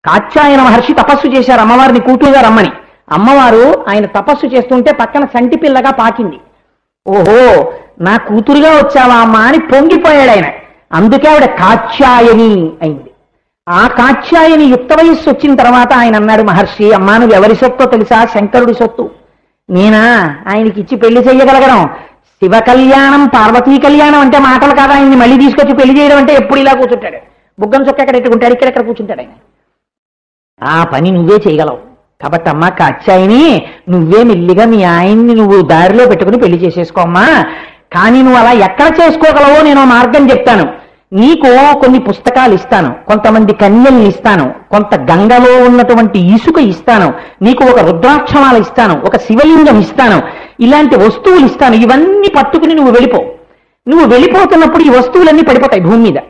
కాత్యాయన మహర్షి తపస్సు చేశారు అమ్మవారిని కూతురుగా రమ్మని. అమ్మవారు ఆయన తపస్సు చేస్తుంటే పక్కన సంటి పిల్లగా పాకింది. ఓహో, నా కూతురుగా వచ్చావా అమ్మా అని పొంగిపోయాడు ఆయన. అందుకే ఆవిడ కాత్యాయని అయింది. ఆ కాత్యాయని యుక్త వయస్సు వచ్చిన తర్వాత ఆయన అన్నాడు, మహర్షి అమ్మా నువ్వు ఎవరి సొత్తో తెలుసా? శంకరుడి సొత్తు. నేనా ఆయనకి ఇచ్చి పెళ్లి చెయ్యగలగడం? శివ కళ్యాణం పార్వతీ కళ్యాణం అంటే మాటలు కాదా? ఆయన్ని మళ్ళీ తీసుకొచ్చి పెళ్లి చేయడం అంటే ఎప్పుడు ఇలా కూర్చుంటాడు, బుగ్గం చొక్క ఎక్కడ ఎట్టుకుంటాడు, ఇక్కడెక్కడ కూర్చుంటాడు ఆయన. ఆ పని నువ్వే చేయగలవు. కాబట్టి అమ్మా కాత్యాయని, నువ్వే మెల్లిగా మీ ఆయన్ని నువ్వు దారిలో పెట్టుకుని పెళ్లి చేసేసుకోమ్మా. కానీ నువ్వు అలా ఎక్కడ చేసుకోగలవో నేను మార్గం చెప్తాను. నీకు కొన్ని పుస్తకాలు ఇస్తాను, కొంతమంది కన్యల్ని ఇస్తాను, కొంత గంగలో ఉన్నటువంటి ఇసుక ఇస్తాను, నీకు ఒక రుద్రాక్షమాల ఇస్తాను, ఒక శివలింగం ఇస్తాను, ఇలాంటి వస్తువులు ఇస్తాను. ఇవన్నీ పట్టుకుని నువ్వు వెళ్ళిపో. నువ్వు వెళ్ళిపోతున్నప్పుడు ఈ వస్తువులన్నీ పడిపోతాయి భూమి మీద.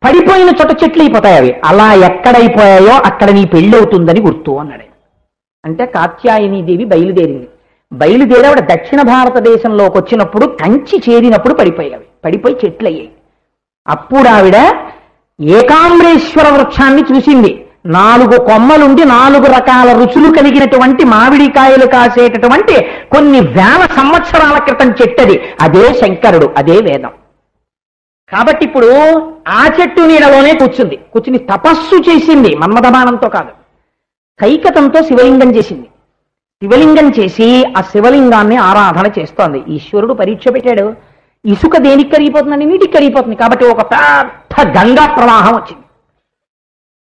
పడిపోయిన చోట చెట్లు అయిపోతాయి అవి. అలా ఎక్కడైపోయాయో అక్కడ నీ పెళ్ళి అవుతుందని గుర్తు అన్నాడు. అంటే కాత్యాయని దేవి బయలుదేరింది. బయలుదేరి ఆవిడ దక్షిణ భారతదేశంలోకి వచ్చినప్పుడు కంచి చేరినప్పుడు పడిపోయావి. పడిపోయి చెట్లు అయ్యాయి. అప్పుడు ఆవిడ ఏకామ్రేశ్వర వృక్షాన్ని చూసింది. 4 కొమ్మలుండి 4 రకాల రుచులు కలిగినటువంటి మామిడికాయలు కాసేటటువంటి కొన్ని వేల సంవత్సరాల క్రితం చెట్టది. అదే శంకరుడు, అదే వేదం. కాబట్టి ఇప్పుడు ఆ చెట్టు నీడలోనే కూర్చుని తపస్సు చేసింది. మన్మథబాణంతో కాదు, కైకతంతో శివలింగం చేసింది. శివలింగం చేసి ఆ శివలింగాన్ని ఆరాధన చేస్తోంది. ఈశ్వరుడు పరీక్ష పెట్టాడు. ఇసుక దేనికి కరిగిపోతుందని? నీటికి కరిగిపోతుంది. కాబట్టి ఒక పెద్ద గంగా ప్రవాహం వచ్చింది.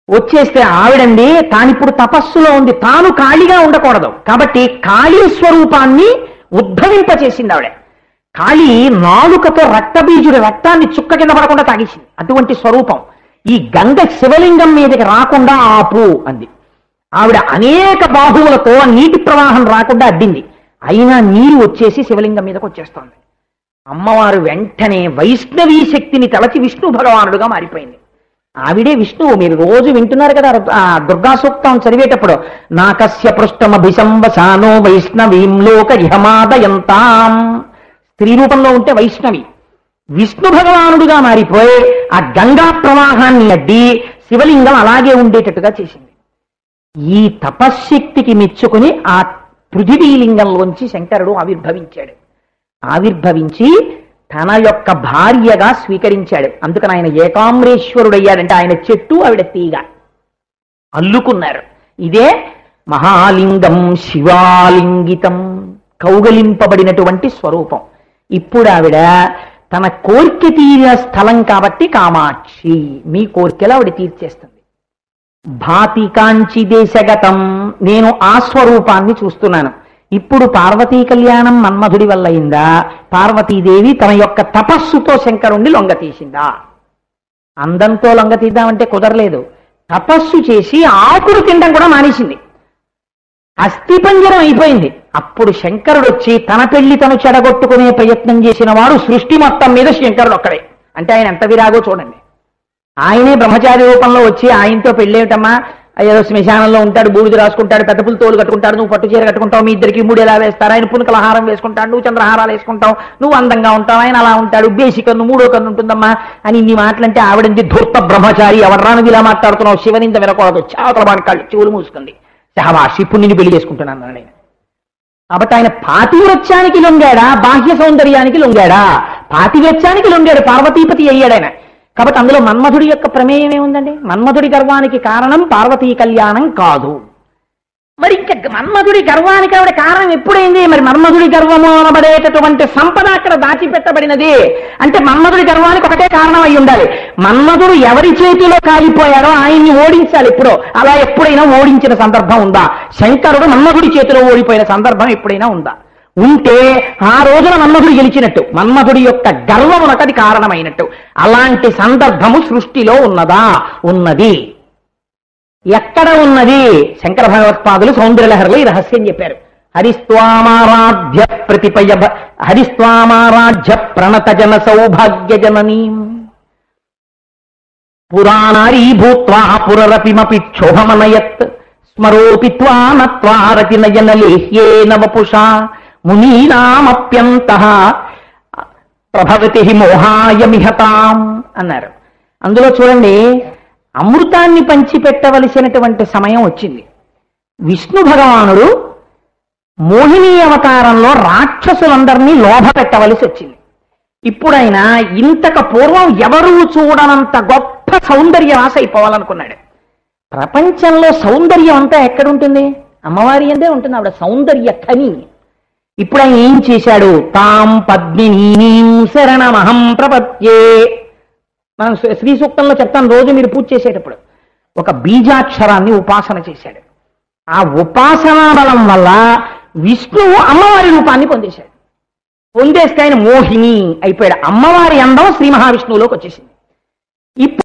వచ్చేస్తే ఆవిడండి తానిప్పుడు తపస్సులో ఉంది, తాను ఖాళీగా ఉండకూడదు. కాబట్టి కాళీ స్వరూపాన్ని ఉద్భవింపచేసింది ఆవిడ. కాళీ నాలుకతో రక్తబీజుడి రక్తాన్ని చుక్క కింద పడకుండా తాగేసింది. అటువంటి స్వరూపం. ఈ గంగ శివలింగం మీదకి రాకుండా ఆపు అంది. ఆవిడ అనేక బాహువులతో నీటి ప్రవాహం రాకుండా అడ్డింది. అయినా నీరు వచ్చేసి శివలింగం మీదకి వచ్చేస్తోంది. అమ్మవారు వెంటనే వైష్ణవీ శక్తిని తలచి విష్ణు భగవానుడుగా మారిపోయింది. ఆవిడే విష్ణువు. మీరు రోజు వింటున్నారు కదా దుర్గా సూక్తం చదివేటప్పుడు, నాకస్య పృష్టమభిసంవసానో వైష్ణవీం లోక ఇహమాదయంతాం. స్త్రీ రూపంలో ఉంటే వైష్ణవి. విష్ణు భగవానుడుగా మారిపోయి ఆ గంగా ప్రవాహాన్ని అడ్డి శివలింగం అలాగే ఉండేటట్టుగా చేసింది. ఈ తపశ్శక్తికి మెచ్చుకుని ఆ పృథివీలింగంలోంచి శంకరుడు ఆవిర్భవించాడు. ఆవిర్భవించి తన యొక్క భార్యగా స్వీకరించాడు. అందుకని ఆయన ఏకామ్రేశ్వరుడయ్యాడంటే ఆయన చెట్టు, ఆవిడ తీగ అల్లుకున్నారు. ఇదే మహాలింగం శివాలింగితం, కౌగలింపబడినటువంటి స్వరూపం. ఇప్పుడు ఆవిడ తన కోరిక తీరిన స్థలం కాబట్టి కామాక్షి, మీ కోరికలు ఆవిడ తీర్చేస్తుంది. భాతి కాంచి దేశగతం, నేను ఆ స్వరూపాన్ని చూస్తున్నాను. ఇప్పుడు పార్వతీ కళ్యాణం మన్మధుడి వల్ల అయిందా? పార్వతీదేవి తన యొక్క తపస్సుతో శంకరుణ్ణి లొంగతీసిందా? అందంతో లొంగతీద్దామంటే కుదరలేదు. తపస్సు చేసి ఆకులు తినడం కూడా మానేసింది. అస్థిపంజరం అయిపోయింది. అప్పుడు శంకరుడు వచ్చి తన పెళ్లి తను చెడగొట్టుకునే ప్రయత్నం చేసిన వాడు సృష్టి మొత్తం మీద శంకరుడు ఒక్కడే. అంటే ఆయన ఎంత విరాగో చూడండి. ఆయనే బ్రహ్మచారి రూపంలో వచ్చి ఆయనతో పెళ్ళేమిటమ్మా, ఏదో శ్మశానంలో ఉంటాడు, బూడిద రాసుకుంటాడు, పెద్ద పులి తోలు కట్టుకుంటాడు, నువ్వు పట్టు చీర కట్టుకుంటావు, మీ ఇద్దరికి మూడేలా వేస్తారు, ఆయన పునుకల హారం వేసుకుంటాడు, నువ్వు చంద్రహారాలు వేసుకుంటావు, నువ్వు అందంగా ఉంటావు, ఆయన అలా ఉంటాడు, బేసి కన్ను మూడో కన్ను ఉంటుందమ్మా అని ఇన్ని మాటలంటే ఆవిడంది ధూర్త బ్రహ్మచారి, ఎవరాను ఇలా మాట్లాడుతున్నావు, శివనింద వినకూడదు, చావతల వాడి కళ్ళు చెవులు మూసుకుంది, సహవాసి ఇప్పుడు నిన్ను పెళ్లి చేసుకుంటున్నాను నేను. కాబట్టి ఆయన పాతివ్రత్యానికి లొంగాడా, బాహ్య సౌందర్యానికి లొంగాడా? పాతివ్రత్యానికి లొంగాడు, పార్వతీపతి అయ్యాడు ఆయన. కాబట్టి అందులో మన్మధుడి యొక్క ప్రమేయం ఏముందండి? మన్మధుడి గర్వానికి కారణం పార్వతీ కళ్యాణం కాదు. మరి ఇంకా మన్మధుడి గర్వానికి ఆవిడ కారణం ఎప్పుడైంది? మరి మన్మధుడి గర్వము అనబడేటటువంటి సంపద అక్కడ దాచిపెట్టబడినది అంటే మన్మధుడి గర్వానికి ఒకటే కారణం అయి ఉండాలి. మన్మధుడు ఎవరి చేతిలో కాలిపోయాడో ఆయన్ని ఓడించాలి. ఇప్పుడు అలా ఎప్పుడైనా ఓడించిన సందర్భం ఉందా? శంకరుడు మన్మధుడి చేతిలో ఓడిపోయిన సందర్భం ఎప్పుడైనా ఉందా? ఉంటే ఆ రోజున మన్మధుడు గెలిచినట్టు, మన్మధుడి యొక్క గర్వమునకది కారణమైనట్టు. అలాంటి సందర్భము సృష్టిలో ఉన్నదా? ఉన్నది. ఎక్కడ ఉన్నది? శంకర భగవత్పాదులు సౌందర్యలహరిలో ఈ రహస్యం చెప్పారు. హరిస్వామారాధ్య ప్రణత జన సౌభాగ్య జననీ పురాణారీ భూత్వా పురరపిమపి క్షోభమనయత్ స్మరోపి త్వానత్వారతి నయన లేహ్యేన వపుషా మునీనామప్యంతః ప్రభవతి మోహాయమిహతాం అన్నారు. అందులో చూడండి, అమృతాన్ని పంచిపెట్టవలసినటువంటి సమయం వచ్చింది. విష్ణు భగవానుడు మోహిని అవతారంలో రాక్షసులందరినీ లోభ పెట్టవలసి వచ్చింది. ఇప్పుడైనా ఇంతకు పూర్వం ఎవరూ చూడనంత గొప్ప సౌందర్య రాశి అయిపోవాలనుకున్నాడు. ప్రపంచంలో సౌందర్యం అంతా ఎక్కడుంటుంది? అమ్మవారి అందే ఉంటుంది, ఆవిడ సౌందర్య ఖని. ఇప్పుడు ఆయన ఏం చేశాడు? తాం పద్మినీం శరణమహం ప్రపద్యే. మనం శ్రీ సూక్తంలో చెప్తాను, రోజు మీరు పూజ చేసేటప్పుడు ఒక బీజాక్షరాన్ని ఉపాసన చేశాడు. ఆ ఉపాసనా బలం వల్ల విష్ణువు అమ్మవారి రూపాన్ని పొందేశాడు. పొందేస్తే ఆయన మోహిని అయిపోయాడు. అమ్మవారి అందం శ్రీ మహావిష్ణువులోకి వచ్చేసింది. ఇప్పుడు